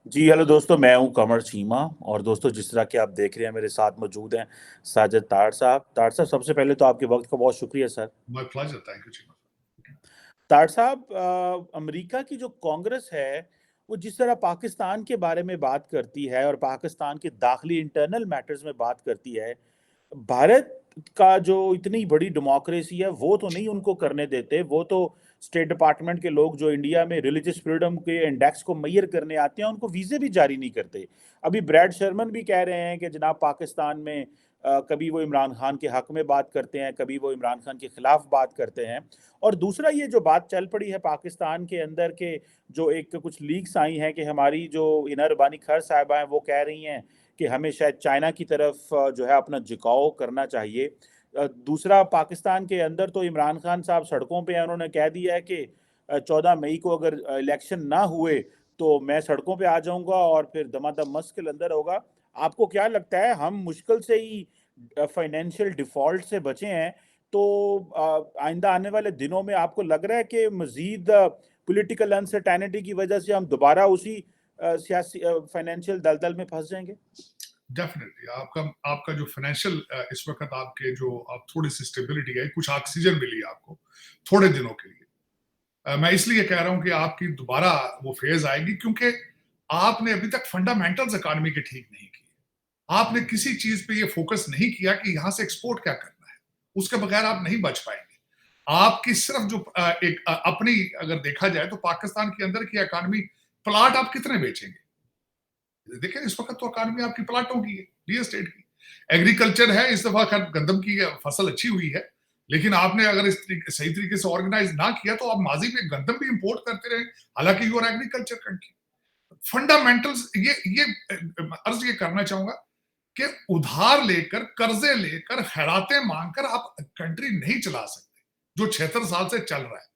जी, hello दोस्तों, मैं हूँ कमर चीमा। और दोस्तों, जिस तरह कि आप देख रहे हैं, मेरे साथ मौजूद हैं साजिद तार साहब। तार साहब, सबसे पहले तो आपके वक्त का बहुत शुक्रिया sir. My pleasure. Thank you, Chima. तार साहब, अमेरिका की जो कांग्रेस है, वो जिस तरह पाकिस्तान के बारे में बात करती है और पाकिस्तान के दाखिली इंटरनल मैटर्स में बात करती है, भारत का जो इतनी बड़ी डेमोक्रेसी है वो तो नहीं उनको करने देते। वो तो स्टेट डिपार्टमेंट के लोग जो इंडिया में रिलीजियस फ्रीडम के इंडेक्स को मैयर करने आते हैं, उनको वीज़े भी जारी नहीं करते। अभी ब्रैड शर्मन भी कह रहे हैं कि जनाब, पाकिस्तान में कभी वो इमरान खान के हक में बात करते हैं, कभी वो इमरान खान के खिलाफ बात करते हैं। और दूसरा, ये जो बात चल पड़ी है पाकिस्तान के अंदर के, जो एक कुछ लीक्स आई हैं कि हमारी जो इना रबानी खर साहिबा हैं, वो कह रही हैं कि हमें शायद चाइना की तरफ जो है अपना झुकाव करना चाहिए। दूसरा, पाकिस्तान के अंदर तो इमरान खान साहब सड़कों पे हैं। उन्होंने कह दिया है कि 14 मई को अगर इलेक्शन ना हुए तो मैं सड़कों पे आ जाऊंगा और फिर दमादम मस्किल अंदर होगा। आपको क्या लगता है, हम मुश्किल से ही फाइनेंशियल डिफॉल्ट से बचे हैं, तो आइंदा आने वाले दिनों में आपको लग रहा है कि मजीद पॉलिटिकल अनसर्टेनिटी की वजह से हम दोबारा उसी सियासी फाइनेंशियल दलदल में फंस जाएंगे? डेफिनेटली आपका आपका जो फाइनेंशियल इस वक्त आपके जो आप थोड़ी सी स्टेबिलिटी है, कुछ ऑक्सीजन मिली आपको थोड़े दिनों के लिए। मैं इसलिए कह रहा हूं कि आपकी दोबारा वो फेज आएगी, क्योंकि आपने अभी तक फंडामेंटल्स इकोनॉमी के ठीक नहीं किए। आपने किसी चीज पे ये फोकस नहीं किया कि यहां से एक्सपोर्ट क्या करना है। उसके बगैर आप नहीं बच पाएंगे। आपकी सिर्फ जो एक अपनी अगर देखा जाए तो पाकिस्तान के अंदर की इकोनॉमी, प्लाट आप कितने बेचेंगे? देखिए, इस वक्त तो इकोनॉमी आपकी प्लाटों की है, रियल एस्टेट की। एग्रीकल्चर है, इस दफा खैर गंदम की फसल अच्छी हुई है, लेकिन आपने अगर सही तरीके से ऑर्गेनाइज ना किया तो आप माजी में गंदम भी इंपोर्ट करते रहे, हालांकि यूर एग्रीकल्चर कंट्री। फंडामेंटल्स ये अर्ज ये करना चाहूंगा कि उधार लेकर, कर्जे लेकर, खैरातें मांगकर आप कंट्री नहीं चला सकते जो 76 साल से चल रहा है।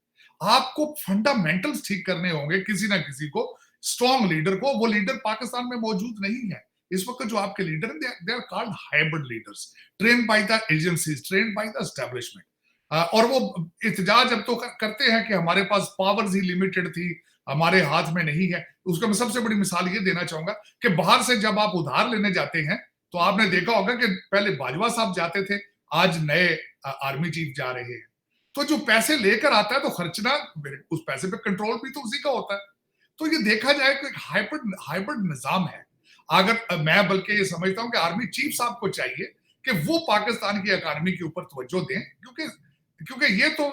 आपको फंडामेंटल्स ठीक करने होंगे, किसी ना किसी को, स्ट्रॉन्ग लीडर को। वो लीडर पाकिस्तान में मौजूद नहीं है इस वक्त। जो आपके लीडर हैं, they are called hybrid leaders, train by the agencies, train by the establishment. और वो इत्तेजाज अब तो करते हैं कि हमारे पास पावर्स ही लिमिटेड थी, हमारे हाथ में नहीं है। उसका मैं सबसे बड़ी मिसाल ये देना चाहूंगा कि बाहर से जब आप उधार लेने जाते हैं तो आपने देखा होगा कि पहले बाजवा साहब जाते थे, आज नए आर्मी चीफ जा रहे हैं। तो जो पैसे लेकर आता है तो खर्चना, उस पैसे पे कंट्रोल भी तो उसी का होता है। तो ये देखा जाए कि एक हाइब्रिड हाइब्रिड निजाम है। अगर मैं बल्कि ये समझता हूं कि आर्मी चीफ साहब को चाहिए कि वो पाकिस्तान की इकोनॉमी के ऊपर तवज्जो दें, क्योंकि क्योंकि ये तो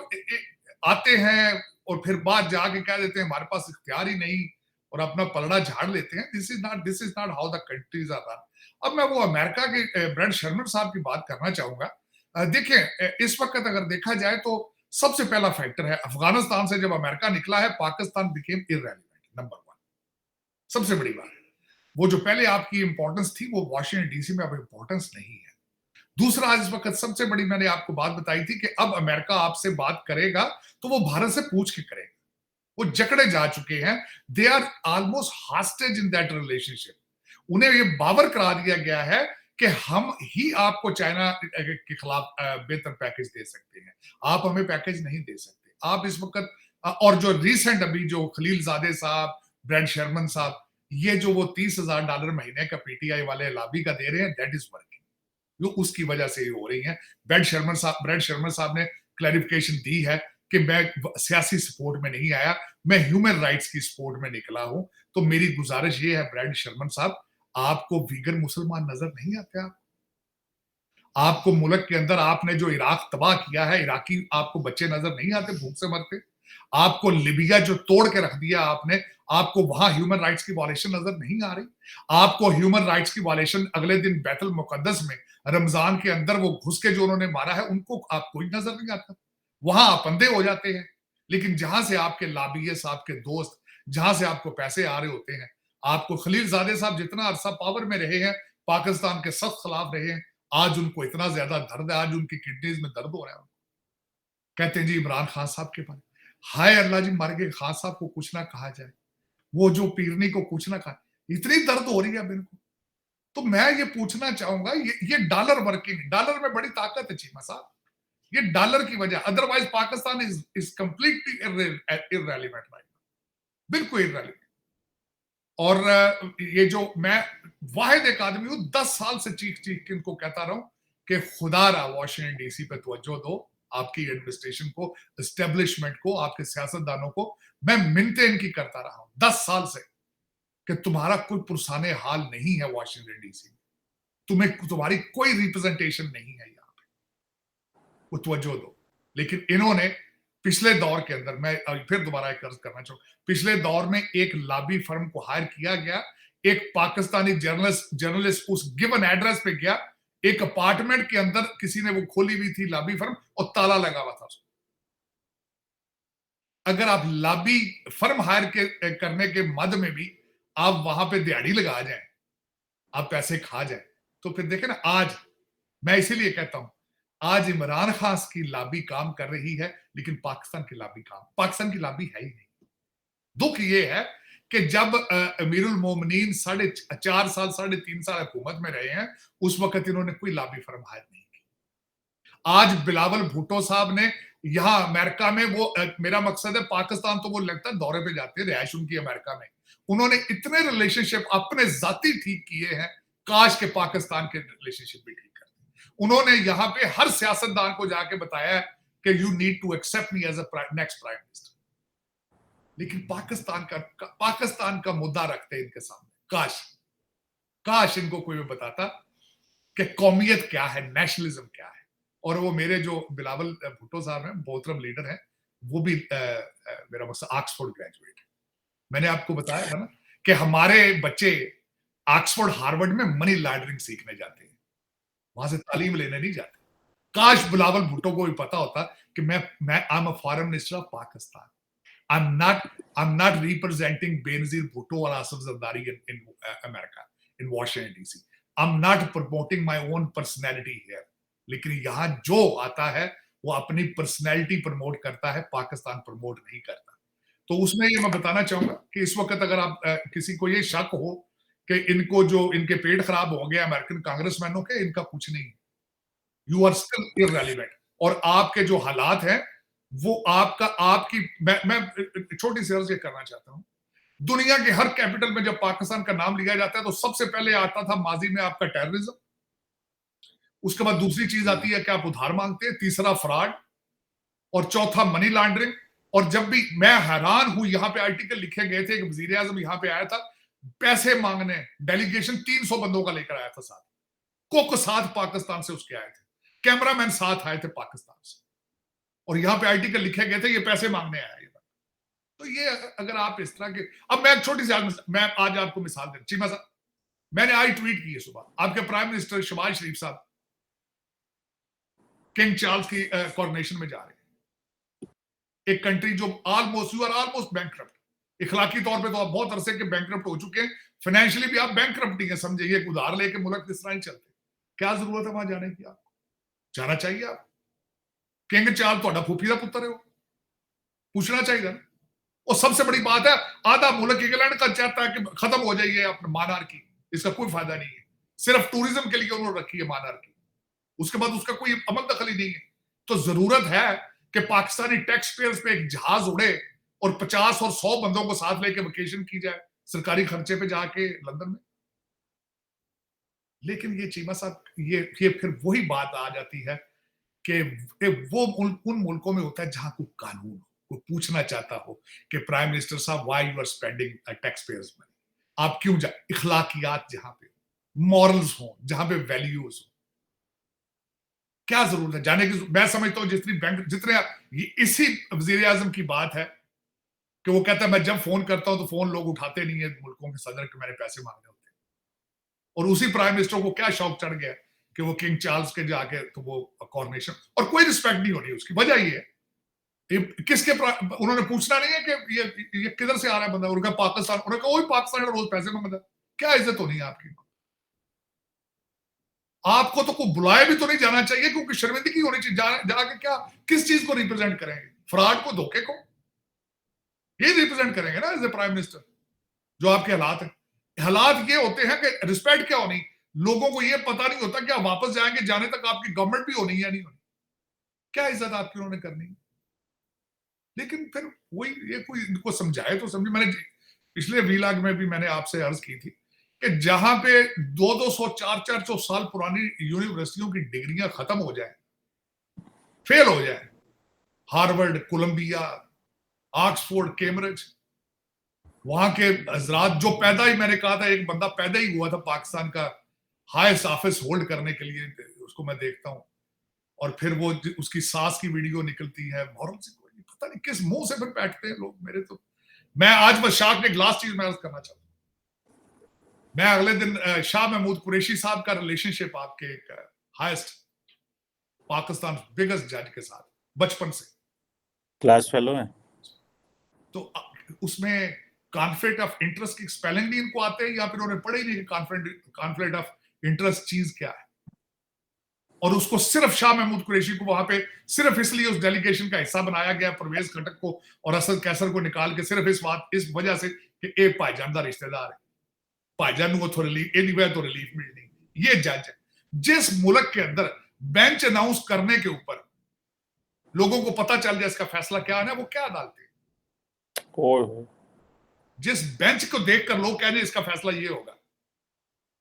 आते हैं और फिर बाद जाके कह देते हैं हमारे पास इख्तियार ही नहीं, और अपना पलड़ा झाड़ लेते हैं। This is not how the countries are run. अब मैं वो अमेरिका के ब्रैड शर्मन साहब की बात करना चाहूंगा। देखिए, इस वक्त अगर देखा जाए तो सबसे पहला फैक्टर है, अफगानिस्तान से जब अमेरिका निकला है, Pakistan became irrelevant, number one. सबसे बड़ी बात, वो जो पहले आपकी इंपॉर्टेंस थी वो वाशिंगटन डीसी में अब इंपॉर्टेंस नहीं है। दूसरा, इस वक्त सबसे बड़ी मैंने आपको बात बताई थी कि अब अमेरिका आपसे बात करेगा तो वो भारत से पूछ के करेगा। वो जकड़े जा चुके हैं, they are almost hostage in that relationship. उन्हें ये बावर करा दिया गया है कि हम ही आपको चाइना के खिलाफ बेहतर पैकेज दे सकते हैं, आप हमें पैकेज नहीं दे सकते। आप इस वक्त और जो रिसेंट अभी जो खलील जादे साहब, ब्रैड शर्मन साहब, ये जो वो $30,000 महीने का पीटीआई वाले लाबी का दे रहे हैं, दैट इज वर्किंग। जो उसकी वजह से ही हो रही है। ब्रैड शर्मन साहब ने क्लैरिफिकेशन दी है कि मैं सियासी सपोर्ट में नहीं आया, मैं ह्यूमन राइट्स की सपोर्ट में निकला हूं। तो मेरी गुजारिश ये है ब्रैड शर्मन साहब, आपको वीगन मुसलमान नजर नहीं आते? आपको मुल्क के अंदर आपने जो इराक तबाह किया है, इराकी आपको बच्चे नजर नहीं आते भूख से मरते? आपको लिबिया जो तोड़ के रख दिया आपने, आपको वहां ह्यूमन राइट्स की वायलेशन नजर नहीं आ रही? आपको ह्यूमन राइट्स की वायलेशन अगले दिन बैतुल मुकद्दस में रमजान के अंदर वो घुस के जो उन्होंने मारा है, उनको आप कोई नजर नहीं आता। वहां आप अंधे हो जाते हैं। लेकिन जहां से आपके लाबियस, आपके दोस्त, जहां से आपको पैसे आ रहे होते हैं, आपको खलील जादे साहब जितना अरसा पावर में रहे हैं, पाकिस्तान के सख्त खिलाफ रहे हैं, आज उनको इतना ज्यादा दर्द है, आज उनकी किडनीज में दर्द हो रहा है। कहते हैं जी इमरान खान साहब के बारे, हाय अल्लाह जी, मर गए खान साहब को कुछ ना कहा जाए, वो जो पीरनी को कुछ ना कहा, इतनी दर्द हो रही है मेरे को। तो मैं ये पूछना चाहूंगा, ये डॉलर वर्किंग, डॉलर में बड़ी ताकत है चीमा साहब। ये डॉलर की वजह, otherwise Pakistan is completely irrelevant right, बिल्कुल इररेलेवेंट। और ये जो मैं वाहिद एक आदमी हूं 10 साल से चीख चीख के इनको कहता रहा हूं कि खुदारा वॉशिंगटन डीसी पे तवज्जो दो, आपकी एडमिनिस्ट्रेशन को, एस्टेब्लिशमेंट को, आपके सियासतदानों को। मैं मिन्नतें इनकी करता रहा हूं 10 साल से कि तुम्हारा कोई पुरसाने हाल नहीं है वॉशिंगटन डीसी में, तुम्हारी कोई रिप्रेजेंटेशन नहीं है यहाँ पे, वो तवज्जो दो। लेकिन इन्होंने पिछले दौर के अंदर, मैं फिर दोबारा एक अर्ज करना चाहूँ, पिछले दौर में एक लॉबी फर्म को हायर किया गया, एक पाकिस्तानी जर्नलिस्ट उस गिवन एड्रेस पे गया, एक अपार्टमेंट के अंदर किसी ने वो खोली हुई थी लॉबी फर्म और ताला लगा हुआ था उसको। अगर आप लॉबी फर्म हायर करने के मद में भी आप वहां पे दिहाड़ी लगा जाए, आप पैसे खा जाए, तो फिर देखें ना, आज मैं इसीलिए कहता हूं आज इमरान खान की लॉबी काम कर रही है, लेकिन पाकिस्तान की लॉबी है ही नहीं। दुख ये है कि जब अमीरुल मोमिनीन 4.5 साल 3.5 साल हुकूमत में रहे हैं, उस वक्त इन्होंने कोई लॉबी फर्म हायर नहीं की। आज बिलावल भुट्टो साहब ने यहां अमेरिका में, वो मेरा मकसद है पाकिस्तान तो वो लगता है दौरे पे जाते हैं, रिहाइश उनकी अमेरिका में, उन्होंने इतने रिलेशनशिप अपने जाती ठीक किए हैं, काश के पाकिस्तान के रिलेशनशिप भी ठीक करते। उन्होंने यहां पे हर सियासतदान को जाके बताया कि you need to accept me as a next prime minister. लेकिन पाकिस्तान का मुद्दा रखते हैं इनके सामने। काश इनको कोई भी बताता कि कौमियत क्या है, नेशनलिज्म क्या है। और वो मेरे जो बिलावल भुट्टो साहब हैं, मोहतरम लीडर हैं, वो भी मेरा मकसद ऑक्सफोर्ड ग्रेजुएट है। मैंने आपको बताया था ना कि हमारे बच्चे ऑक्सफोर्ड हार्वर्ड में मनी लॉन्ड्रिंग सीखने जाते हैं, वहां से तालीम लेने नहीं जाते। काश बिलावल भुट्टो को भी पता होता कि मैं I am a foreign minister of Pakistan, I'm not representing Benazir Bhutto or Asif Zardari in America, in Washington DC. I'm not promoting my own personality here. लेकिन यहाँ जो आता है वो अपनी पर्सनैलिटी प्रमोट करता है, पाकिस्तान प्रमोट नहीं करता। तो उसमें ये मैं बताना चाहूंगा कि इस वक्त अगर आप किसी को ये शक हो कि इनको जो इनके पेट खराब हो गया अमेरिकन कांग्रेसमैनों के, इनका कुछ नहीं। You are still irrelevant. और आपके जो हालात हैं वो आपकी मैं छोटी सी अर्ज करना चाहता हूं। दुनिया के हर कैपिटल में जब पाकिस्तान का नाम लिया जाता है तो सबसे पहले आता था माजी में आपका टेररिज्म, उसके बाद दूसरी चीज आती है कि आप उधार मांगते हैं, तीसरा फ्रॉड, और चौथा मनी लॉन्ड्रिंग। और जब भी मैं हैरान हूं, यहां पे आर्टिकल लिखे गए थे कि वजीर आजम यहां पे आया था पैसे मांगने, डेलीगेशन 300 बंदों का लेकर आया था, साथ कुक साथ पाकिस्तान से उसके आए थे, कैमरामैन साथ आए थे पाकिस्तान से, और यहां पे आर्टिकल लिखे गए थे ये पैसे मांगने आया है। तो ये अगर आप इस तरह के, अब मैं एक छोटी सी मैं आज आपको मिसाल दे, चीमा साहब, मैंने आज ट्वीट की है सुबह, आपके प्राइम मिनिस्टर शहबाज शरीफ साहब किंग चार्ल्स की कॉरोनेशन में जा रहे हैं। एक कंट्री जो ऑलमोस्ट बैंकक्रप्ट, इखलाकी तौर पे तो आप बहुत अरसे के बैंकक्रप्ट हो चुके हैं, फाइनेंशियली भी आप बैंकक्रप्ट ही हैं, समझिए उधार लेके मुल्क किस तरह ही चलते। क्या जरूरत है वहां जाने की? आपको जाना चाहिए? आप किंग चार्ल्स थोड़ा फूफी का पुत्र है, वो पूछना चाहिए ना। और सबसे बड़ी बात है, आधा मुल्क इंग्लैंड का चाहता है कि खत्म हो जाइए अपने मानार्की, इसका कोई फायदा नहीं है, सिर्फ टूरिज्म के लिए उन्होंने रखी है मानार्की, उसके बाद उसका कोई अमल दखल ही नहीं है। तो जरूरत है कि पाकिस्तानी टैक्स पेयर्स पे एक जहाज उड़े और 50 और 100 बंदों को साथ लेके वेकेशन की जाए सरकारी खर्चे पे जाके लंदन में। लेकिन ये चीमा साहब, ये फिर वही बात आ जाती है कि वो उन मुल्कों में होता है जहां कोई कानून हो, कोई पूछना चाहता हो कि प्राइम मिनिस्टर साहब why you are spending tax payers money, आप क्यों इखलाकियात जहां पे, मॉरल्स हो, जहां पे वैल्यूज हो, क्या जरूरत है जाने की? मैं समझता हूं जितने इसी वजीर आजम की बात है कि वो कहता है मैं जब फोन करता हूं तो फोन लोग उठाते नहीं है मुल्कों के सदर के, मैंने पैसे मांगने होते हैं। और उसी प्राइम मिनिस्टर को क्या शौक चढ़ गया कि वो किंग चार्ल्स के जाके तो वो कॉरोनेशन, और कोई रिस्पेक्ट नहीं होनी उसकी। वजह ये है किसके उन्होंने पूछना नहीं है कि ये किधर से आ रहा है बंदा, उनका पाकिस्तान, उन्होंने कहा वही पाकिस्तान रोज पैसे मांगता, क्या इज्जत होनी है आपकी? आपको तो कोई बुलाए भी तो नहीं जाना चाहिए, क्योंकि शर्मिंदगी होनी चाहिए। जाके क्या, किस चीज को रिप्रेजेंट करेंगे? फ्रॉड को, धोखे को, ये रिप्रेजेंट करेंगे ना एज ए प्राइम मिनिस्टर? जो आपके हालात है, हालात ये होते हैं कि रिस्पेक्ट क्या होनी, लोगों को ये पता नहीं होता कि आप वापस जाएंगे, जाने तक आपकी गवर्नमेंट भी होनी है या नहीं होनी, क्या इज्जत आपकी उन्होंने करनी है। लेकिन फिर वही, ये कोई इनको समझाए तो समझे। मैंने पिछले वीलाग में भी मैंने आपसे अर्ज की थी कि जहां पे 200 400 साल पुरानी यूनिवर्सिटियों की डिग्रियां खत्म हो जाए, फेल हो जाए, हार्वर्ड, कोलंबिया, ऑक्सफोर्ड, कैम्ब्रिज, वहां के हजरात जो पैदा ही, मैंने कहा था एक बंदा पैदा ही हुआ था पाकिस्तान का हाईएस्ट ऑफिस होल्ड करने के लिए, उसको मैं देखता हूं, और फिर वो उसकी सास की वीडियो निकलती है, मोहर्रम से कोई नहीं, पता नहीं किस मुंह से फिर बैठते हैं लोग। मेरे तो, मैं आज बस शाह ने एक लास्ट चीज मैं अर्ज करना चाहता हूं। मैं अगले दिन शाह महमूद कुरैशी साहब का रिलेशनशिप आपके एक हाईएस्ट पाकिस्तान बिगेस्ट जज के साथ बचपन से क्लास फेलो है, तो उसमें कॉन्फ्लिक्ट ऑफ इंटरेस्ट की स्पेलिंग भी इनको आते हैं या फिर उन्हें पढ़े ही नहीं कि कॉन्फ्लिक्ट ऑफ इंटरेस्ट चीज क्या है। और उसको सिर्फ शाह महमूद कुरैशी को वहां पे सिर्फ इसलिए उस डेलीगेशन का हिस्सा बनाया गया, परवेज खटक को और असद कैसर को निकाल के, सिर्फ इस वजह से कि ए भाईजान का रिश्तेदार है, भाईजान को तो रिलीफ मिलनी। ये जज है जिस मुल्क के अंदर बेंच अनाउंस करने के ऊपर लोगों को पता चल जाए इसका फैसला क्या है, वो क्या अदालत है। जिस बेंच को देखकर लोग कह रहे इसका फैसला ये होगा,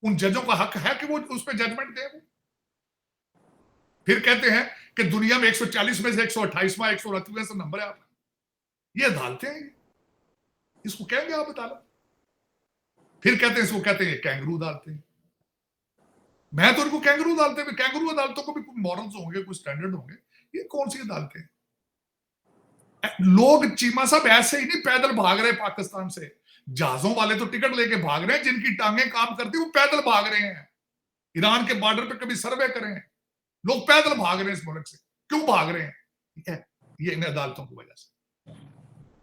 उन जजों का हक है कि वो उस पर जजमेंट दे। वो फिर कहते हैं कि दुनिया में 140 में से 128वां 129वां से नंबर है आपका। ये अदालतें हैं, इसको कहेंगे आप अदालत। फिर कहते हैं इसको कहते हैं कैंगरू अदालतें। मैं तो इनको कैंगरू अदालतें में, कैंगरू अदालतों को भी कुछ मॉरल्स होंगे, कुछ स्टैंडर्ड होंगे। ये कौन सी अदालतें? लोग चीमा साहब ऐसे ही नहीं पैदल भाग रहे पाकिस्तान से, जहाजों वाले तो टिकट लेके भाग रहे हैं, जिनकी टांगे काम करती वो पैदल भाग रहे हैं। ईरान के बॉर्डर पे कभी सर्वे करें, लोग पैदल भाग रहे हैं इस मुल्क से। क्यों भाग रहे हैं? ये इन अदालतों की वजह से।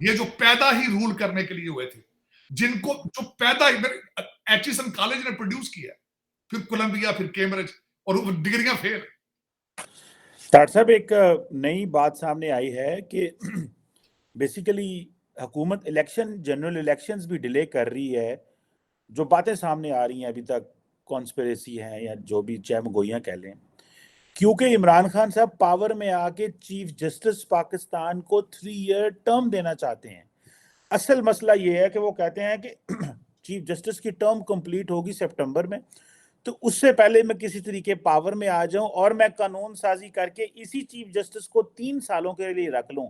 ये जो पैदा ही रूल करने के लिए हुए थे, जिनको जो पैदा एचिसन कॉलेज ने प्रोड्यूस किया, फिर कोलंबिया, फिर कैम्ब्रिज, और डिग्रियां फेल। डॉक्टर साहब एक नई बात सामने आई है कि बेसिकली हुकूमत इलेक्शन, जनरल इलेक्शंस भी डिले कर रही है। जो बातें सामने आ रही हैं अभी तक कॉन्स्पिरेसी हैं या जो भी चहमगोइयां कह लें, क्योंकि इमरान खान साहब पावर में आके चीफ जस्टिस पाकिस्तान को 3 ईयर टर्म देना चाहते हैं। असल मसला ये है कि वो कहते हैं कि चीफ जस्टिस की टर्म कंप्लीट होगी सितंबर में, तो उससे पहले मैं किसी तरीके पावर में आ जाऊं और मैं कानून साजी करके इसी चीफ जस्टिस को 3 सालों के लिए रख लूं।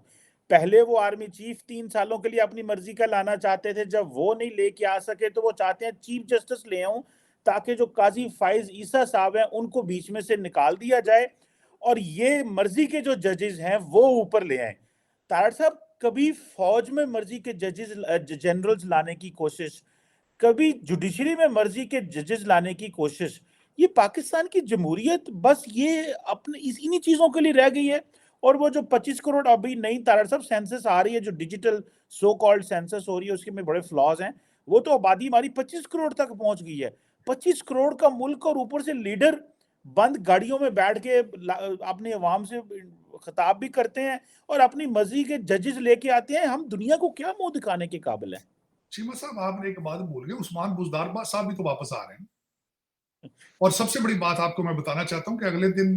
पहले वो आर्मी चीफ 3 सालों के लिए अपनी मर्जी का लाना चाहते थे, जब वो नहीं लेके आ सके तो वो चाहते हैं चीफ जस्टिस ले आऊं, ताकि जो काजी फाइज ईसा साहब हैं उनको बीच में से निकाल दिया जाए और ये मर्जी के जो जजेस हैं वो ऊपर ले आए। तारड़ साहब, कभी फौज में मर्जी के जजेस जनरल्स लाने की कोशिश, कभी जुडिशरी में मर्जी के जजेस लाने की कोशिश, ये पाकिस्तान की जमहूरियत बस ये अपने इन्हीं चीजों के लिए रह गई है। और वो जो 25 करोड़ अभी नई तारड़ साहब सेंसस आ रही है, जो डिजिटल सो कॉल्ड सेंसस हो रही है, उसके में बड़े फ्लॉज हैं। वो तो आबादी हमारी 25 करोड़ तक पहुंच गई है। 25 करोड़ का मुल्क और ऊपर से लीडर बंद गाड़ियों में बैठ के अपने अवाम से खिताब भी करते हैं और अपनी मर्जी के जजेस लेके आते हैं। हम दुनिया को क्या मुंह दिखाने के काबिल हैं? चीमा साहब, आपने एक बात भूल गए, उस्मान बुजदार साहब भी तो वापस आ रहे हैं। और सबसे बड़ी बात आपको मैं बताना चाहता हूं कि अगले दिन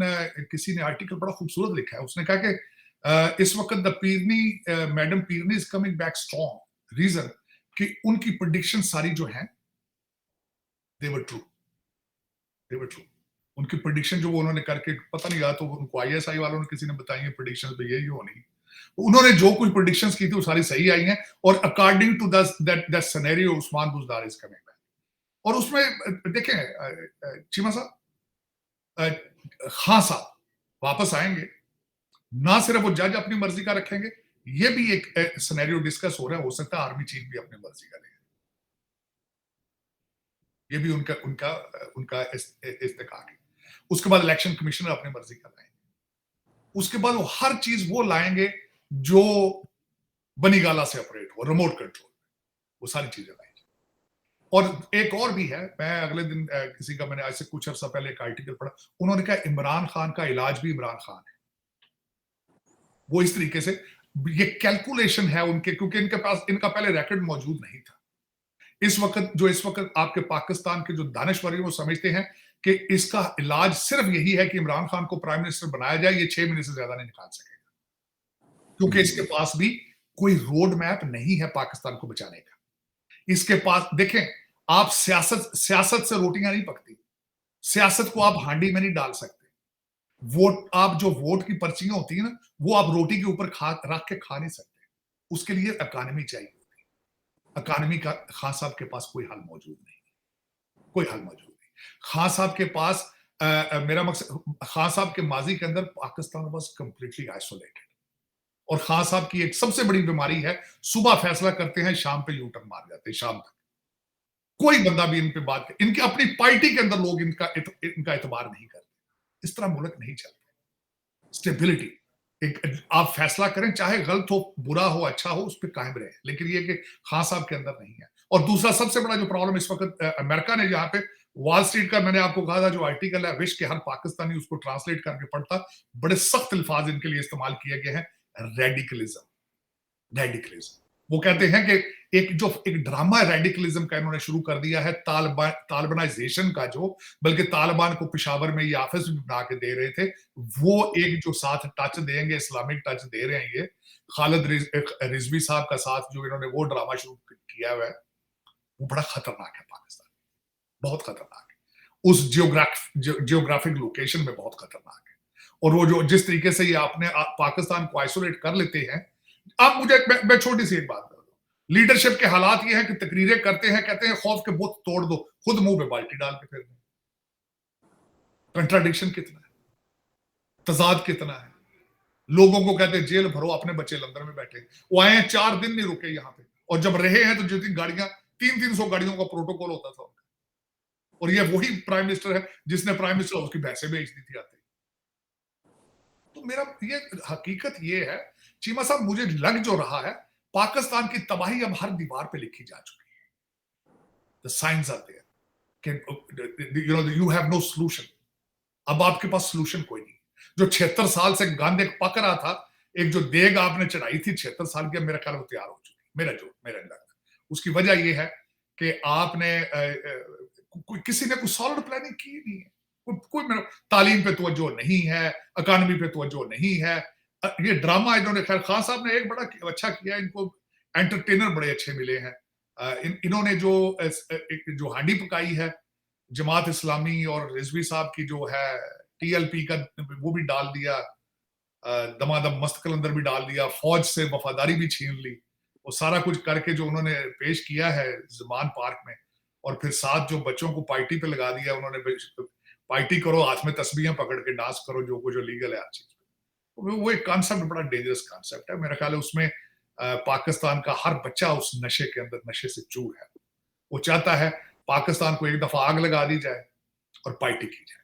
किसी ने आर्टिकल बड़ा खूबसूरत लिखा है। उसने कहा कि इस वक्त the Peerni, madam Peerni is coming back strong. Reason कि उनकी प्रेडिक्शन सारी जो है दे वर ट्रू। उनकी प्रेडिक्शन जो वो उन्होंने करके, पता नहीं, या तो उनको आईएसआई वालों ने किसी ने बताई है प्रेडिक्शन, तो यही होनी। उन्होंने जो कुछ प्रेडिक्शंस की थी वो सारी सही आई हैं, और according to that scenario Usman Buzdar is coming back. और उसमें देखें चीमा साहब, खान साहब वापस आएंगे, ना सिर्फ वो जज अपनी मर्जी का रखेंगे, ये भी एक सिनेरियो डिस्कस हो रहा है, हो सकता है आर्मी चीफ भी अपनी मर्जी का ले, ये भी उनका उनका उनका इस्तेकाक है। उसके बाद इलेक्शन कमिश्नर अपनी मर्जी का लाएंगे। उसके बाद वो हर चीज वो लाएंगे जो बनीगाला से ऑपरेट हो, रिमोट कंट्रोल, वो सारी चीजें लाएंगे। और एक और भी है, मैं अगले दिन किसी का, मैंने आज से कुछ अर्सा पहले एक आर्टिकल पढ़ा, उन्होंने कहा इमरान खान का इलाज भी इमरान खान है। वो इस तरीके से, ये कैलकुलेशन है उनके, क्योंकि इनके पास इनका पहले रिकॉर्ड मौजूद नहीं था। इस वक्त आपके पाकिस्तान के जो दानिश्वर हैं वो समझते हैं कि इसका इलाज सिर्फ यही है कि इमरान खान को प्राइम मिनिस्टर बनाया जाए, ये 6 महीने से ज्यादा नहीं निकाल सकेगा, क्योंकि इसके पास भी कोई रोड मैप नहीं है पाकिस्तान को बचाने का। इसके पास देखें, आप सियासत से रोटियां नहीं पकती, सियासत को आप हांडी में नहीं डाल सकते। वोट, आप जो वोट की पर्चियां होती है ना, वो आप रोटी के ऊपर रख के खा नहीं सकते। उसके लिए इकॉनमी चाहिए। इकॉनमी का खान साहब के पास कोई हल मौजूद नहीं, कोई हल मौजूद नहीं। खान साहब के पास मेरा मकसद, खान साहब के माजी के अंदर पाकिस्तान वाज कंप्लीटली आइसोलेटेड, और खान साहब की एक सबसे बड़ी बीमारी है, सुबह फैसला करते हैं, शाम पे यूटर्न मार जाते हैं, शाम तक कोई बंदा भी इन पे बात कर, इनके अपनी पार्टी के अंदर लोग इनका एतबार नहीं करते। इस तरह मुल्क नहीं चलता। स्टेबिलिटी, एक आप फैसला करें, चाहे गलत हो, बुरा हो, अच्छा हो, उस पर कायम रहे, लेकिन ये कि खान साहब के अंदर नहीं है। और दूसरा सबसे बड़ा जो प्रॉब्लम इस वक्त अमेरिका ने, जहां पे वॉल स्ट्रीट का मैंने आपको कहा था जो आर्टिकल है, विश के हर पाकिस्तानी उसको ट्रांसलेट करके पढ़ता, बड़े सख्त अल्फाज इनके लिए इस्तेमाल किए गए हैं, रेडिकलिज्म। रेडिकलिज्म, वो कहते हैं कि एक ड्रामा रेडिकलिज्म का इन्होंने शुरू कर दिया है, तालिबानाइजेशन का, जो बल्कि तालिबान को पेशावर में ये ऑफिस भी बना के दे रहे थे, वो एक जो साथ टच देंगे, इस्लामिक टच दे रहे हैं, ये खालिद रिजवी साहब का साथ जो इन्होंने वो ड्रामा शुरू किया हुआ है, वो बड़ा खतरनाक है। पाकिस्तान बहुत खतरनाक है, उस जियोग्राफिक लोकेशन में बहुत खतरनाक है। और वो जो जिस तरीके से ये पाकिस्तान को आइसोलेट कर लेते हैं, अब मैं छोटी सी एक बात कर दूं, लीडरशिप के हालात ये हैं कि तकरीरें करते हैं, कहते हैं खौफ के बुत तोड़ दो, खुद मुंह पे बाल्टी डाल के फिर कंट्राडिक्शन कितना है, तजाद कितना है। लोगों को कहते हैं जेल भरो, अपने बच्चे लंदन में बैठे, वो आए हैं 4 दिन नहीं रुके यहाँ पे, और जब रहे हैं तो जितनी गाड़ियां, 300 गाड़ियों का प्रोटोकॉल होता था, और ये वही प्राइम मिनिस्टर है जिसने प्राइम मिनिस्टर उसकी भैंसे बेच दी थी आते। तो मेरा ये हकीकत ये है चीमा साहब, मुझे लग जो रहा है, पाकिस्तान की तबाही अब हर दीवार पे लिखी जा चुकी है। The science are there, you have no solution. अब आपके पास सोल्यूशन कोई नहीं। जो 76 साल से गंद एक पक रहा था, एक जो देग आपने चढ़ाई थी 76 साल की, मेरा ख्याल वो तैयार हो चुकी है, मेरा लगता है। उसकी वजह यह है कि आपने किसी ने कोई सॉलिड प्लानिंग की नहीं है। कोई तालीम पे तवज्जो नहीं है, इकॉनमी पे तवज्जो नहीं है। ये ड्रामा इन्होंने, खैर खान साहब ने एक बड़ा अच्छा किया, इनको एंटरटेनर बड़े अच्छे मिले हैं। इन्होंने जो हांडी पकाई है जमात इस्लामी और रिजवी साहब की जो है, टीएलपी का वो भी डाल दिया, दमादम मस्त कलंदर भी डाल दिया, फौज से वफादारी भी छीन ली, वो सारा कुछ करके जो उन्होंने पेश किया है जमान पार्क में, और फिर साथ जो बच्चों को पार्टी पे लगा दिया उन्होंने, पार्टी करो, हाथ में तस्बीहें पकड़ के डांस करो, जो कुछ लीगल है हर चीज। वो एक कॉन्सेप्ट बड़ा डेंजरस कॉन्सेप्ट है। मेरा ख्याल है उसमें पाकिस्तान का हर बच्चा उस नशे के अंदर, नशे से चूर है। वो चाहता है पाकिस्तान को एक दफा आग लगा दी जाए और पार्टी की जाए।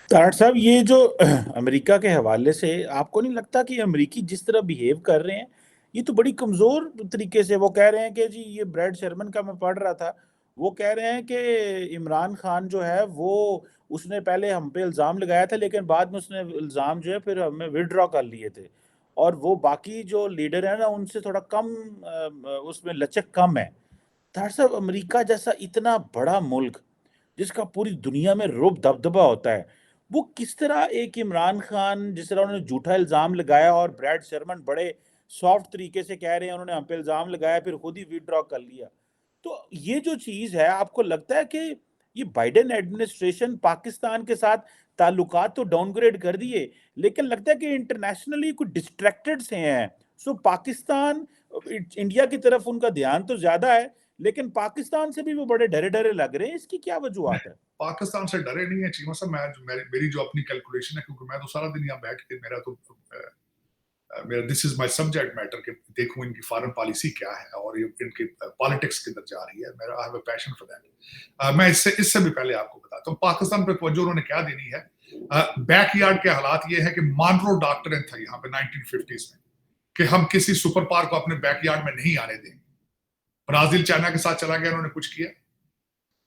तारड़ साहब, ये जो अमेरिका के हवाले से आपको नहीं लगता कि अमेरिकी जिस तरह बिहेव कर रहे हैं, ये तो बड़ी कमजोर तरीके से वो कह रहे हैं कि जी, ये ब्रैड शर्मन का मैं पढ़ रहा था, वो कह रहे हैं कि इमरान खान जो है वो, उसने पहले हम पे इल्ज़ाम लगाया था, लेकिन बाद में उसने इल्ज़ाम जो है फिर हमें विड्रॉ कर लिए थे, और वो बाकी जो लीडर है ना, उनसे थोड़ा कम उसमें लचक कम है। तारड़ साहब, अमेरिका जैसा इतना बड़ा मुल्क जिसका पूरी दुनिया में रुब दबदबा होता है, वो किस तरह एक इमरान खान, जिस तरह उन्होंने झूठा इल्ज़ाम लगाया, और ब्रैड शर्मन बड़े सॉफ्ट तरीके से कह रहे हैं उन्होंने हम पे इल्ज़ाम लगाया, फिर खुद ही विड्रॉ कर लिया। तो ये जो चीज़ है, आपको लगता है कि ये बाइडेन एडमिनिस्ट्रेशन पाकिस्तान के साथ ताल्लुकात तो डाउनग्रेड कर दिए, लेकिन लगता है कि इंटरनेशनली कुछ डिस्ट्रैक्टेड से हैं। सो पाकिस्तान, इंडिया की तरफ उनका ध्यान तो ज़्यादा है, लेकिन पाकिस्तान से भी वो बड़े डरे-डरे लग रहे हैं। इसकी क्या वजूहत है? पाकिस्तान से डरे नहीं है चीमा साहब। मेरी जो अपनी कैलकुलेशन है, क्योंकि मैं तो सारा दिन यहाँ बैठ के, मेरा this is my subject matter, कि देखूं इनकी फॉरेन पॉलिसी क्या है और इनकी पॉलिटिक्स किधर जा रही है। मेरा I have a passion for that. मैं इससे भी पहले आपको बताता हूँ पाकिस्तान पे तवज्जो उन्होंने क्या देनी है। बैकयार्ड के हालात ये है कि मॉनरो डॉक्ट्रिन था यहाँ पे 1950s में, कि हम किसी सुपर पावर को अपने बैकयार्ड में नहीं आने देंगे। ब्राजील चाइना के साथ चला गया, इन्होंने कुछ किया।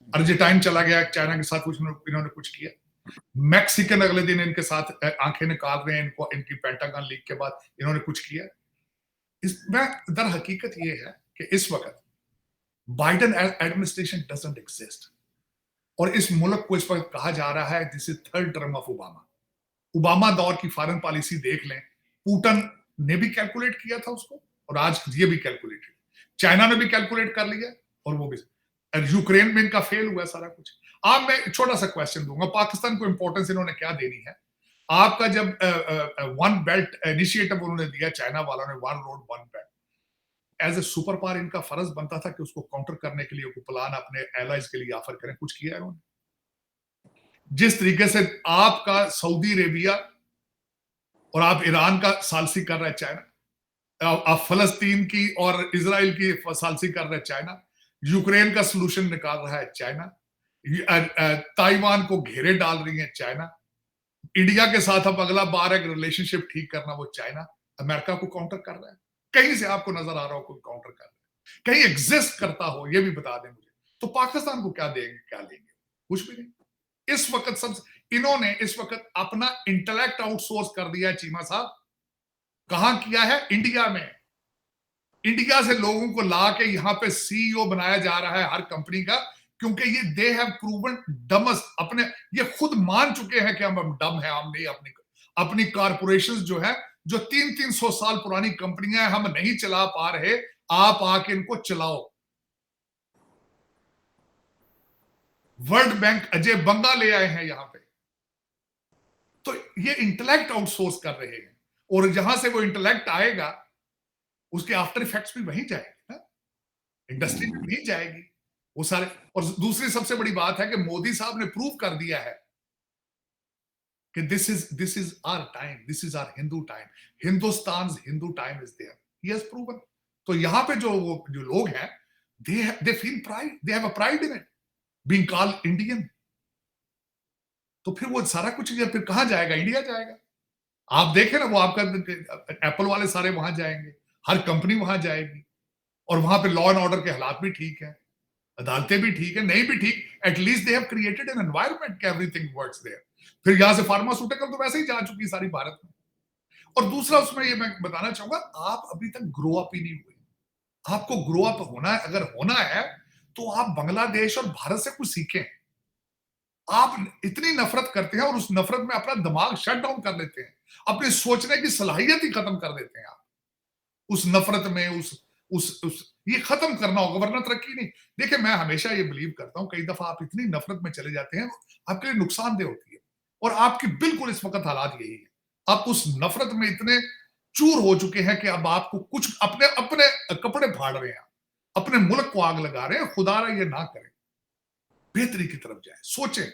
अर्जेंटाइन चला गया, चाइना के साथ इन्होंने कुछ किया। मैक्सिकन अगले दिन इनके साथ आंखें निकाल रहे हैं, इनको इनकी पेंटागन लीक के बाद इन्होंने कुछ किया। इसमें दर हकीकत ये है कि इस वक्त बाइडेन एडमिनिस्ट्रेशन डजंट एग्जिस्ट, और इस मुल्क को इस वक्त कहा जा रहा है this is third term of Obama. Obama दौर की फॉरेन पॉलिसी देख लें, पुतिन ने भी कैलकुलेट किया था उसको, और आज ये भी कैलकुलेटेड। चाइना ने भी कैलकुलेट कर लिया और वो भी, यूक्रेन में इनका फेल हुआ सारा कुछ। अब मैं छोटा सा क्वेश्चन दूंगा, पाकिस्तान को इंपॉर्टेंस इन्होंने क्या देनी है? आपका जब वन बेल्ट इनिशिएटिव उन्होंने दिया चाइना वालों ने, one road one belt, as a super power इनका फर्ज बनता था कि उसको काउंटर करने के लिए कोई प्लान अपने एलाइज के लिए ऑफर करें। कुछ किया है उन्होंने? जिस तरीके से आपका सऊदी अरेबिया और आप ईरान का सालसी कर रहे हैं चाइना, आप फलस्तीन की और इजराइल की सालसी कर रहे हैं चाइना, यूक्रेन का सलूशन निकाल रहा है चाइना, ताइवान को घेरे डाल रही है चाइना, इंडिया के साथ अब अगला बार एक रिलेशनशिप ठीक करना वो चाइना, अमेरिका को काउंटर कर रहा है। कहीं से आपको नजर आ रहा हो कोई काउंटर कर रहा है, कहीं एग्जिस्ट करता हो, ये भी बता दें मुझे। तो पाकिस्तान को क्या देंगे, क्या लेंगे? कुछ भी नहीं। इस वक्त सब इन्होंने इस वक्त अपना इंटेलेक्ट आउटसोर्स कर दिया चीमा साहब। कहां किया है? इंडिया में। इंडिया से लोगों को ला के यहां पे सीईओ बनाया जा रहा है हर कंपनी का, क्योंकि ये दे हैव प्रूवन डमस, अपने ये खुद मान चुके हैं कि हम डम है, हम नहीं अपनी कारपोरेशंस जो है, जो 300-300 साल पुरानी कंपनियां हैं, हम नहीं चला पा रहे, आप आके इनको चलाओ। वर्ल्ड बैंक अजय बंगा ले आए हैं यहां पे, तो ये इंटेलेक्ट आउटसोर्स कर रहे हैं, और जहां से वो इंटेलेक्ट आएगा उसके आफ्टर इफेक्ट्स भी वहीं जाएंगे ना, इंडस्ट्री में भी जाएगी वो सारे। और दूसरी सबसे बड़ी बात है कि मोदी साहब ने प्रूव कर दिया है कि this is our time, this is our Hindu time, Hindustan Hindu time is there, he has proven. तो यहां पे जो लोग हैं, they feel pride, they have a pride in it being called Indian. तो फिर वो सारा कुछ फिर कहां जाएगा? इंडिया जाएगा। आप देखें ना, वो आपका एप्पल वाले सारे वहां जाएंगे, हर कंपनी वहां जाएगी, और वहां पे लॉ एंड ऑर्डर के हालात भी ठीक है, अदालतें भी ठीक है, नहीं भी ठीक, at least they have created an environment, everything works there. फिर यहां से फार्मास्यूटिकल तो वैसे ही जा चुकी है सारी भारत में। और दूसरा उसमें ये मैं बताना चाहूंगा, आप अभी तक ग्रो अप ही नहीं हुए। आपको ग्रो अप होना है, अगर होना है तो आप बांग्लादेश और भारत से कुछ सीखें। आप इतनी नफरत करते हैं और उस नफरत में अपना दिमाग शट डाउन कर लेते हैं, अपने सोचने की सलाहियत ही खत्म कर देते हैं आप उस नफरत में, उस ये खत्म करना होगा, वरना तरक्की नहीं। देखिए, मैं हमेशा ये बिलीव करता हूं, कई दफा आप इतनी नफरत में चले जाते हैं, आपके लिए नुकसानदेह होती है, और आपकी बिल्कुल इस वक्त हालात यही है। आप उस नफरत में इतने चूर हो चुके हैं कि अब आपको कुछ अपने अपने कपड़े फाड़ रहे हैं, अपने मुल्क को आग लगा रहे हैं। खुदा ये ना करें, बेहतरी की तरफ जाए, सोचें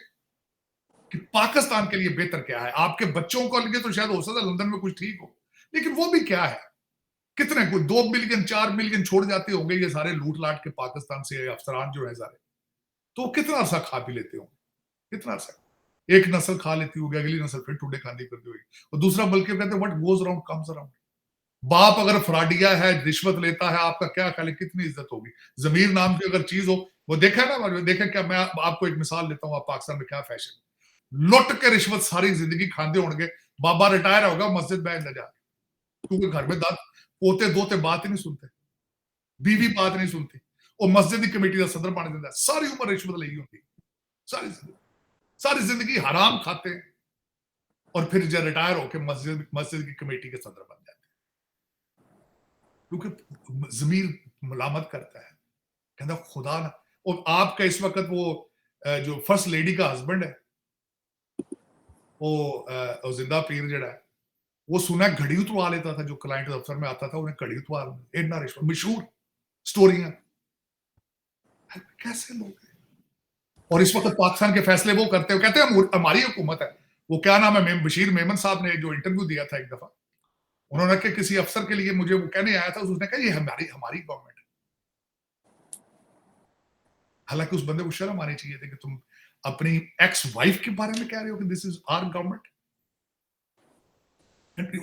कि पाकिस्तान के लिए बेहतर क्या है। आपके बच्चों को लिए तो शायद हो सकता है लंदन में कुछ ठीक हो, लेकिन वो भी क्या है, कितने कोई 2 मिलियन 4 मिलियन छोड़ जाते होंगे ये सारे लूट लाट के पाकिस्तान से अफसरान जो है सारे, तो कितना अरसा खा पी लेते होंगे, कितना अरसा। एक नस्ल खा लेती होगी, अगली नस्ल फिर टुडे खानी करती होगी, और दूसरा बल्कि कहते हैं what goes around comes around. बाप अगर फ्राडिया है, रिश्वत लेता है, आपका क्या ख्याल है कितनी इज्जत होगी? जमीर नाम की अगर चीज हो, वो देखा है ना, देखा क्या, मैं आपको एक मिसाल देता हूँ, आप पाकिस्तान में क्या फैशन, लुट के रिश्वत सारी जिंदगी खाते होंगे, बाबा रिटायर होगा, मस्जिद में जा, क्योंकि घर में दाद पोते दोते बात ही नहीं सुनते, बीवी बात नहीं सुनती, और मस्जिद की कमेटी का सदर बन जाता है, सारी उम्र रिश्वत लगी होती, सारी जिंदगी हराम खाते हैं, और फिर जब रिटायर होकर मस्जिद की कमेटी के सदर बन जाते हैं, क्योंकि जमीर मलामत करता है, कहता खुदा ना। और आपका इस वक्त वो जो फर्स्ट लेडी का हस्बैंड है, वो जिंदा पीर जड़ा है, वो सुना घड़ी उतरवा लेता था, जो क्लाइंट अफसर में आता था उन्हें घड़ी उतरवा, इतना रिश्वत, मशहूर स्टोरियां। कैसे लोग हैं? और इस वक्त पाकिस्तान के फैसले वो करते हो, कहते हैं हमारी हुकूमत है। वो क्या नाम है, बशीर मेमन साहब ने जो इंटरव्यू दिया था एक दफा, उन्होंने कहा किसी अफसर के लिए मुझे वो कहने आया था, उसने कहा ये हमारी गवर्नमेंट है। हालांकि उस बंदे को शर्म आनी चाहिए थी कि तुम अपनी एक्स वाइफ के बारे में कह रहे हो कि दिस इज आवर गवर्नमेंट।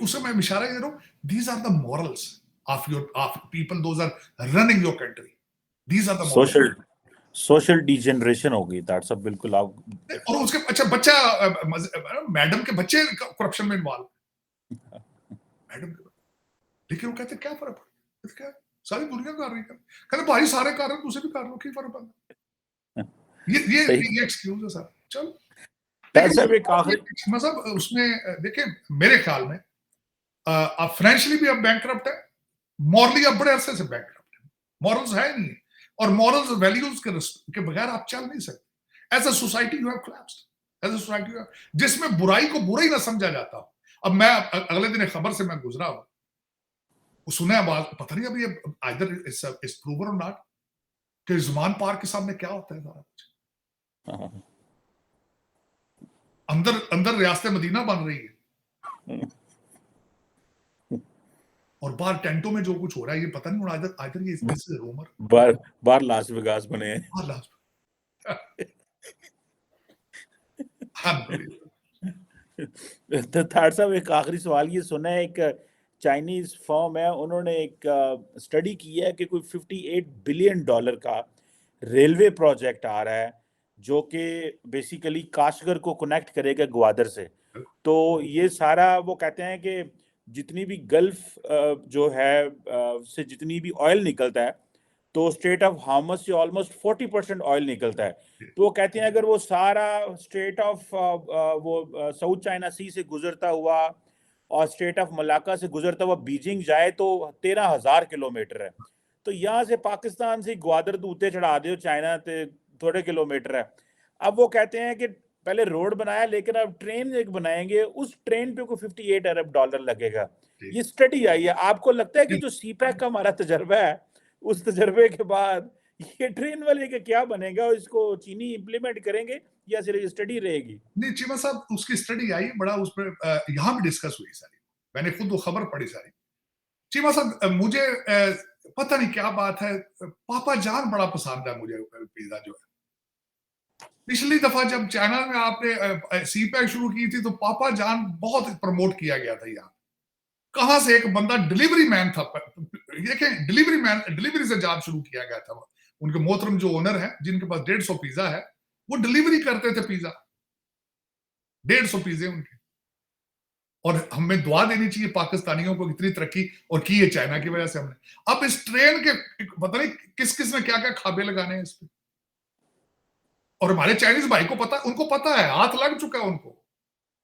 उसे मैं इशारा कर रहा हूं, these are the morals of people, those are running your country, these are the morals. Social degeneration हो गई, दैट्स अ बिल्कुल। आप और उसके अच्छा बच्चा, मैडम के बच्चे करप्शन में इन्वॉल्व, मैडम के, लेकिन वो कहते क्या फर्क पड़ता है, क्या सारी दुनिया कर रही है, कहते भाई सारे कर रहे हैं, तुझे भी कर लो, क्या फर्क पड़ता है? ये एक्सक्यूज है सर। चलो, मतलब उसमें देखिए, मेरे ख्याल में आप फाइनेंशियली भी अब बैंकक्रप्ट है, मॉरली अब बड़े अरसे से बैंकक्रप्ट है। मॉरल्स है नहीं, और मॉरल्स वैल्यूज के बगैर आप चल नहीं सकते। As a society you have collapsed, as a society जिसमें बुराई को बुरा ही ना समझा जाता हो। अब मैं अगले दिन एक खबर से मैं गुजरा हूं, सुना बात, पता नहीं अब ये आइदर इज प्रूवन और नॉट, कि जुमान पार्क के सामने क्या होता है सारा कुछ। हाँ। अंदर अंदर रियासत मदीना बन रही है, और बाहर टेंटों में जो कुछ हो रहा है ये पता नहीं, आइदर आइदर ये this is rumour. Bar bar Las Vegas बने हैं। तो थाड़ साहब, एक आखिरी सवाल ये सुना है, एक चाइनीज फर्म है, उन्होंने एक स्टडी की है कि कोई $58 बिलियन का रेलवे प्रोजेक्ट आ रहा है, जो कि बेसिकली काशगर को कनेक्ट करेगा ग्वादर से। तो ये सारा वो कहते हैं कि जितनी भी गल्फ जो है से जितनी भी ऑयल निकलता है, तो स्टेट ऑफ हार्मस से ऑलमोस्ट 40% ऑयल निकलता है। तो वो कहते हैं अगर वो सारा स्टेट ऑफ वो साउथ चाइना सी से गुजरता हुआ और स्टेट ऑफ मलाक्का से गुजरता हुआ बीजिंग जाए तो 13,000 किलोमीटर है। तो यहाँ से पाकिस्तान से ग्वादर दूते चढ़ा दो चाइना ते थोड़े किलोमीटर है। अब वो कहते हैं कि पहले रोड बनाया, लेकिन अब ट्रेन एक बनाएंगे, उस ट्रेन पे को $58 अरब लगेगा। ये स्टडी आई है। आपको लगता है कि जो सीपैक का हमारा तजर्बा है, उस तजर्बे के बाद ये ट्रेन वाले का क्या बनेगा, इसको चीनी इंप्लीमेंट करेंगे या सिर्फ स्टडी रहेगी? नहीं चीमा साहब, उसकी स्टडी आई बड़ा, उस पर यहाँ भी डिस्कस हुई सारी, मैंने खुद वो खबर पढ़ी सारी। चीमा साहब मुझे पता नहीं क्या बात है, पापा जान बड़ा पसंद है मुझे पिज्जा जो है। पिछली दफा जब चाइना में आपने सी पैक शुरू की थी तो पापा जान बहुत प्रमोट किया गया था। यहाँ कहां से एक बंदा डिलीवरी मैन था, देखें डिलीवरी से जॉब शुरू किया गया था। उनके मोहतरम जो ओनर है, जिनके पास 150 पिज्जा है, वो डिलीवरी करते थे पिज्जा, 150 पिज्जे उनके। और हमें दुआ देनी चाहिए पाकिस्तानियों को, इतनी तरक्की और की है चाइना की वजह से हमने। अब इस ट्रेन के पता नहीं किस किस ने क्या क्या खाबे लगाने हैं इस पे, और हमारे चाइनीज भाई को पता, उनको पता है, हाथ लग चुका है उनको,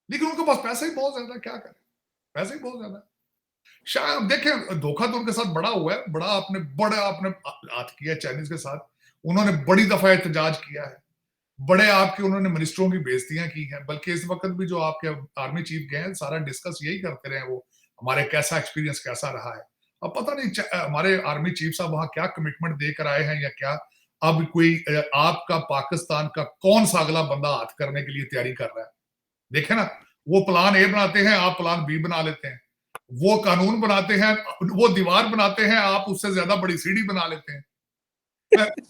लेकिन उनके पास पैसा ही बहुत ज्यादा, क्या करें, पैसा ही बहुत ज्यादा। शायद देखें धोखा तो उनके साथ बड़ा हुआ है, बड़ा आपने हाथ किया चाइनीज के साथ। उन्होंने बड़ी दफा एहतजाज किया है, बड़े आपके उन्होंने मिनिस्टरों की बेइज्जतियां की हैं, बल्कि इस वक्त भी जो आपके आर्मी चीफ गए हैं सारा डिस्कस यही करते रहे वो हमारे कैसा एक्सपीरियंस कैसा रहा है। अब पता नहीं हमारे आर्मी चीफ साहब वहां क्या कमिटमेंट देकर आए हैं या क्या। अब कोई आपका पाकिस्तान का कौन सा अगला बंदा हाथ करने के लिए तैयारी कर रहा है, देखे ना, वो प्लान ए बनाते हैं, आप प्लान बी बना लेते हैं। वो कानून बनाते हैं, वो दीवार बनाते हैं, आप उससे ज्यादा बड़ी सीढ़ी बना लेते हैं।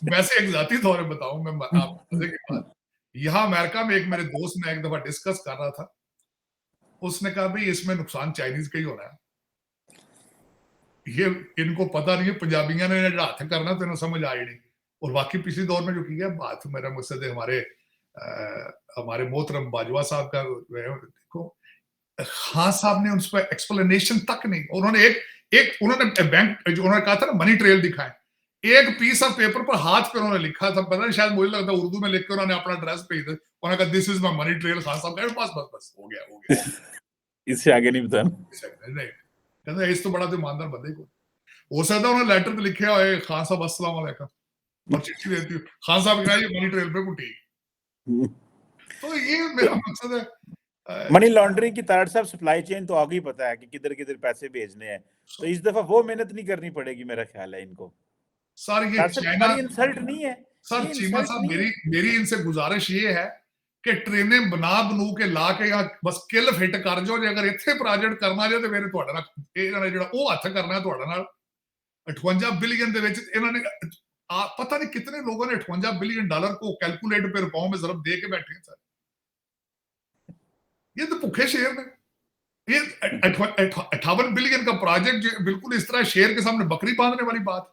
वैसे एक जाती तौर पर बताऊं मैं आपको मजे की बात, यहाँ अमेरिका में एक मेरे दोस्त ने एक दफा डिस्कस कर रहा था, उसने कहा भाई इसमें नुकसान चाइनीज का ही हो रहा है, ये इनको पता नहीं है पंजाबियों ने हाथ करना तो समझ आई नहीं। और वाकई पिछले दौर में जो किया बात, मेरा मकसद है हमारे मोहतरम बाजवा साहब का, देखो खान साहब ने उस पर एक्सप्लेनेशन तक नहीं, उन्होंने उन्होंने बैंक जो उन्होंने कहा था ना मनी ट्रेल दिखाएं, एक पीस ऑफ पेपर पर हाथ पे उन्होंने लिखा था, पता नहीं शायद मुझे लगता उर्दू में लिख के उन्होंने अपना एड्रेस भेज दिया, उन्होंने कहा this is my money trail. Khan साहब कहा बस बस बस हो गया इससे आगे नहीं बताना। नहीं कहते इस तो बड़ा तो ईमानदार बंदे को हो सकता है उन्होंने लेटर पे लिखे हुए खान साहब अस्सलाम वालेकुम और चिट्ठी देती हूँ, खान साहब कहा ये मनी ट्रेल पे कुटी। तो ये मेरा मकसद है मनी लॉन्ड्रिंग की तारड़ साहब, सप्लाई चेन तो आगे ही पता है कि किधर किधर पैसे भेजने हैं, तो इस दफा वो मेहनत नहीं करनी पड़ेगी मेरा ख्याल है इनको। सर ये चाइना इंसल्ट नहीं है सर, चीमा साहब मेरी इनसे गुजारिश ये है कि ट्रेनें बना बनू के ला के या बस किल फिट कर जाओ, अगर इत्थे प्रोजेक्ट करना जे तो फिर तुहाडे नाल इन्हां ने जिहड़ा ओ हत्थ करना है तुहाडे नाल। 58 बिलियन दे विच इन्हां ने पता नहीं कितने लोगों ने $58 बिलियन को कैलकुलेट पे रुपयों में जरूर दे के बैठे हैं सर। ये तो भूखे शेर ने, ये 58 बिलियन का प्रोजेक्ट बिल्कुल इस तरह शेर के सामने बकरी बांधने वाली बात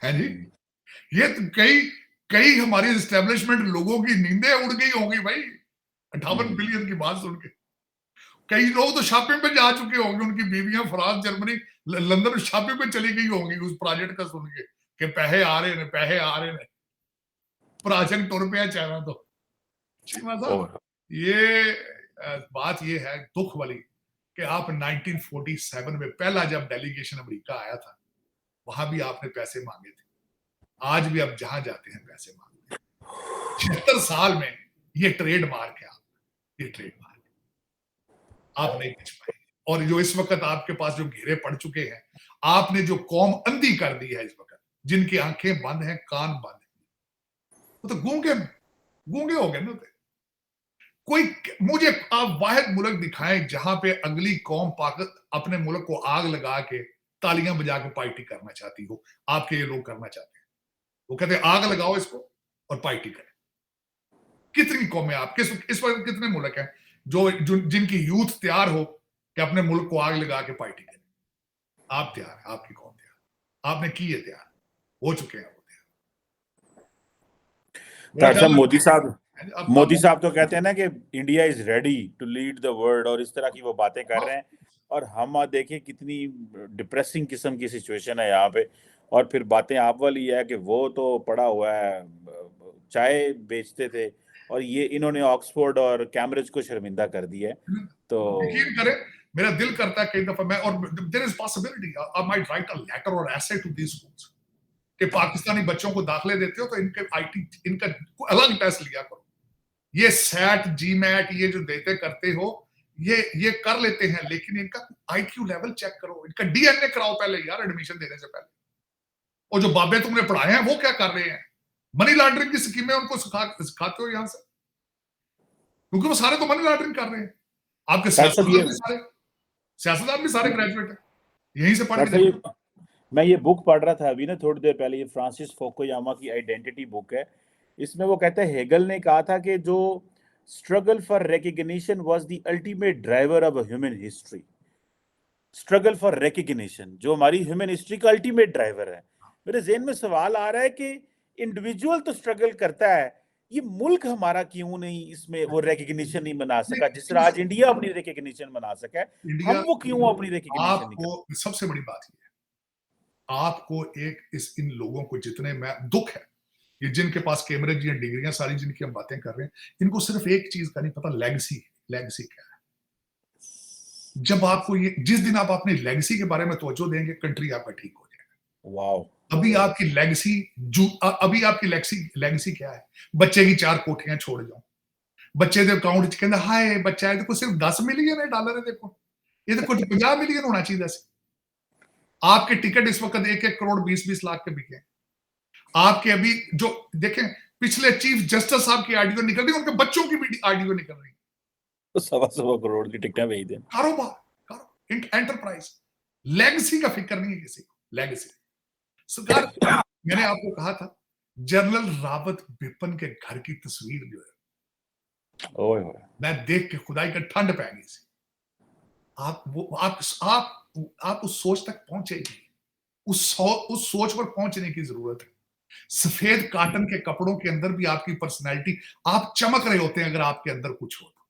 है जी। ये तो कई हमारी एस्टेब्लिशमेंट लोगों की नींदें उड़ गई होंगी भाई 58 बिलियन की बात सुन के। कई लोग तो शॉपिंग पे जा चुके होंगे, उनकी बीवियां फ्रांस जर्मनी लंदन शॉपिंग पे चली गई होंगी उस प्रोजेक्ट का सुन के कि पैसे आ रहे हैं पैसे आ रहे हैं, प्रोजेक्ट टुर पे चाइना। तो मतलब ये बात ये है दुख वाली कि आप 1947 में पहला जब डेलीगेशन अमेरिका आया था, वहां भी आपने पैसे मांगे थे, आज भी आप जहां जाते हैं पैसे मांगते हैं। 76 साल में ये ट्रेड मार्क है, ये ट्रेड मार्क आप नहीं बच पाएंगे। और जो इस वक्त आपके पास जो घेरे पड़ चुके हैं, आपने जो कौम अंधी कर दी है इस वक्त, जिनकी आंखें बंद हैं, कान बंद हैं, वो तो गूंगे गूंगे हो गए ना। कोई मुझे आप वाहिद मुल्क दिखाएं जहां पे अगली कौम अपने मुल्क को आग लगा के तालियां बजा के पार्टी करना चाहती हो, आपके ये लोग करना चाहते हैं। वो कहते हैं आग लगाओ इसको और पार्टी करें। कितनी कौमें आप इस वक्त कितने मुल्क हैं जो जिनकी यूथ तैयार हो कि अपने मुल्क को आग लगा के पार्टी करें? आप तैयार है, आपकी कौम तैयार, आपने की है तैयार, हो चुके हैं वो तैयार। मोदी साहब तो कहते हैं ना कि India is ready to lead the world, और इस तरह की वो बातें कर रहे हैं। और हम देखें कितनी डिप्रेसिंग किस्म की सिचुएशन है यहाँ पे, और फिर बातें आप वाली है कि वो तो पड़ा हुआ है, चाय बेचते थे, और ये इन्होंने ऑक्सफोर्ड और कैम्ब्रिज को शर्मिंदा कर दिया है। तो यकीन करें, मेरा दिल करता है कई दफा मैं, और there is possibility I might write a letter और एसे टू दीस स्कूल्स कि पाकिस्तानी बच्चों को दाखिले देते हो तो इनका अलग टेस्ट लिया करो। ये सैट जीमैट ये जो देते करते हो ये कर लेते हैं, लेकिन इनका आईक्यू लेवल चेक करो, इनका डीएनए कराओ पहले यार एडमिशन देने से पहले। और जो बाबे तुमने पढ़ाए हैं वो क्या कर रहे हैं? मनी लॉन्ड्रिंग की स्कीमें उनको सिखाते हो यहां से, क्योंकि वो सारे तो मनी लॉन्ड्रिंग कर रहे हैं। आपके सियासतदान भी सारे ग्रेजुएट हैं, यहीं से पढ़ के। मैं ये बुक पढ़ रहा था अभी ना थोड़ी देर पहले, ये फ्रांसिस फुकुयामा की आइडेंटिटी बुक है। इसमें वो कहते हैं हेगल ने कहा था कि जो struggle for recognition was the ultimate driver of human history. Struggle for recognition जो हमारी ह्यूमन हिस्ट्री का अल्टीमेट ड्राइवर है। मेरे ज़हन में सवाल आ रहा है कि इंडिविजुअल तो स्ट्रगल करता है, ये मुल्क हमारा क्यों नहीं इसमें वो रिकग्निशन नहीं बना सका, जिस तरह आज इंडिया अपनी रिकग्निशन बना सका है, हम वो क्यों अपनी रिकग्निशन नहीं? आपको सबसे बड़ी बात ये है, आपको इन लोगों को जितने मैं दुख है, ये जिनके पास कैमरेज या डिग्रियां सारी जिनकी हम बातें कर रहे हैं, इनको सिर्फ एक चीज का नहीं पता, लेगेसी क्या है। जब आपको ये जिस दिन आप अपनी लेगेसी के बारे में तवज्जो देंगे, कंट्री आपका ठीक हो जाएगा। वाओ। अभी आपकी लेगेसी क्या है? बच्चे की 4 कोठियां छोड़ जाओ, बच्चे के अकाउंट कहते हाय बच्चा है, सिर्फ 10 मिलियन है डॉलर है, देखो ये तो कुछ 50 मिलियन होना चाहिए। आपके टिकट इस वक्त 1-1 करोड़ 20-20 लाख के बिके। आपके अभी जो देखें पिछले चीफ जस्टिस साहब की आरडीओ निकल रही, उनके बच्चों की भी आरडीओ निकल रही, तो 1.25 करोड़ की टिकटें भेज दें। कारोबार एंटरप्राइज, लेगेसी का फिक्र नहीं है किसी को। लेगेसी सरकार, मैंने आपको कहा था जनरल रावत बिपिन के घर की तस्वीर जो है, ओए मैं देख के खुदाई का ठंड पै गई सी। आप उस सोच तक पहुंचे नहीं, उस सोच पर पहुंचने की जरूरत है। सफेद काटन के कपड़ों के अंदर भी आपकी पर्सनैलिटी, आप चमक रहे होते हैं अगर आपके अंदर कुछ हो तो,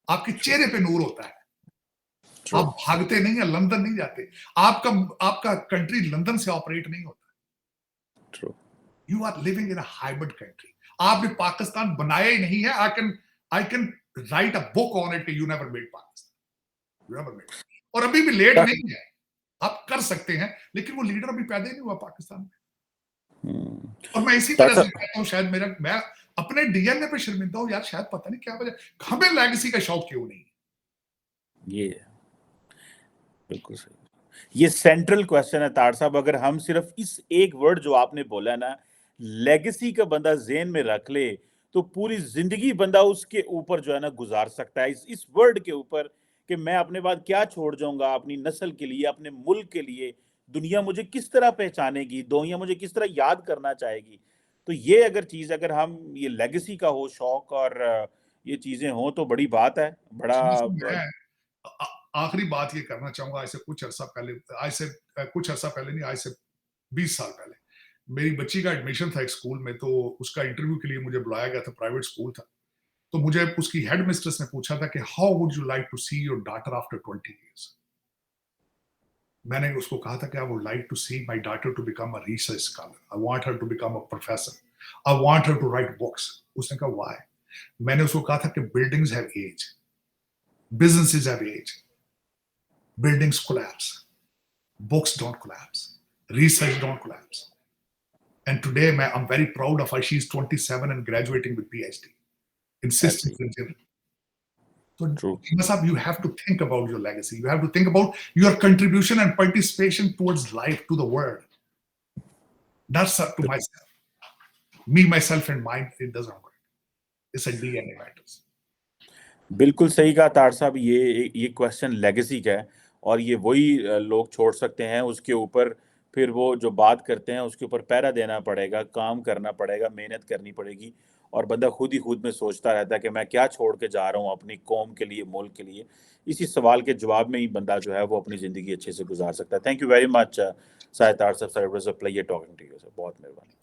आपके चेहरे पे नूर होता है। आप भागते नहीं है, लंदन नहीं जाते, आपका कंट्री लंदन से ऑपरेट नहीं होता। You are living in a hybrid country. आपने पाकिस्तान बनाया ही नहीं है। I can write a book on it, you never made Pakistan, you never made. और अभी भी लेट नहीं है, आप कर सकते हैं, लेकिन वो लीडर अभी पैदा ही नहीं हुआ पाकिस्तान में। और मैं इसी तरह से कहता हूं, शायद मैं अपने डीएनए पे शर्मिंदा हूं यार, शायद पता नहीं क्या वजह, हमें लेगेसी का शौक क्यों नहीं। ये बिल्कुल सही, ये सेंट्रल क्वेश्चन है तार साहब। अगर हम सिर्फ इस एक वर्ड जो आपने बोला ना, लेगेसी का बंदा ज़हन में रख ले, तो पूरी जिंदगी बंदा उसके ऊपर जो है ना गुजार सकता है, इस वर्ड के ऊपर, कि मैं अपने बाद क्या छोड़ जाऊंगा अपनी नस्ल के लिए, अपने मुल्क के लिए, दुनिया मुझे किस तरह पहचानेगी, दुनिया मुझे किस तरह याद करना चाहेगी। तो ये अगर चीज, अगर हम ये लेगेसी का हो शौक और ये चीजें हो तो बड़ी बात है। बड़ा आखिरी बात ये करना चाहूंगा, आज से कुछ अर्सा पहले नहीं, आज से 20 साल पहले मेरी बच्ची का एडमिशन था एक स्कूल में, तो उसका इंटरव्यू के लिए मुझे बुलाया गया था, प्राइवेट स्कूल था। तो मुझे उसकी हेड मिस्ट्रेस ने पूछा था कि how would you like to see your daughter after 20 years। मैंने उसको कहा था कि I would like to see my daughter to become a research scholar, I want her to become a professor, I want her to write books. उसने कहा why? मैंने उसको कहा था कि buildings have age, businesses have age, buildings collapse, books don't collapse, research don't collapse. And today I'm very proud of her. She's 27 and graduating with PhD in systems engineering. So True. you have to think about your legacy. You have to think about your contribution and participation towards life, to the world. That's up to myself. Me, myself and mine, it doesn't work. It's a DNA matters. बिल्कुल सही कहा तार साहब, ये question legacy का है और ये वही लोग छोड़ सकते हैं, उसके ऊपर फिर वो जो बात करते हैं उसके ऊपर पहरा देना पड़ेगा, काम करना पड़ेगा, मेहनत करनी पड़ेगी और बंदा खुद ही खुद में सोचता रहता है कि मैं क्या छोड़ के जा रहा हूँ अपनी कौम के लिए, मुल्क के लिए। इसी सवाल के जवाब में ही बंदा जो है वो अपनी ज़िंदगी अच्छे से गुजार सकता है। Thank you very much Sahid तार साहब, sir, it was a pleasure talking to you sir, बहुत मेहरबानी।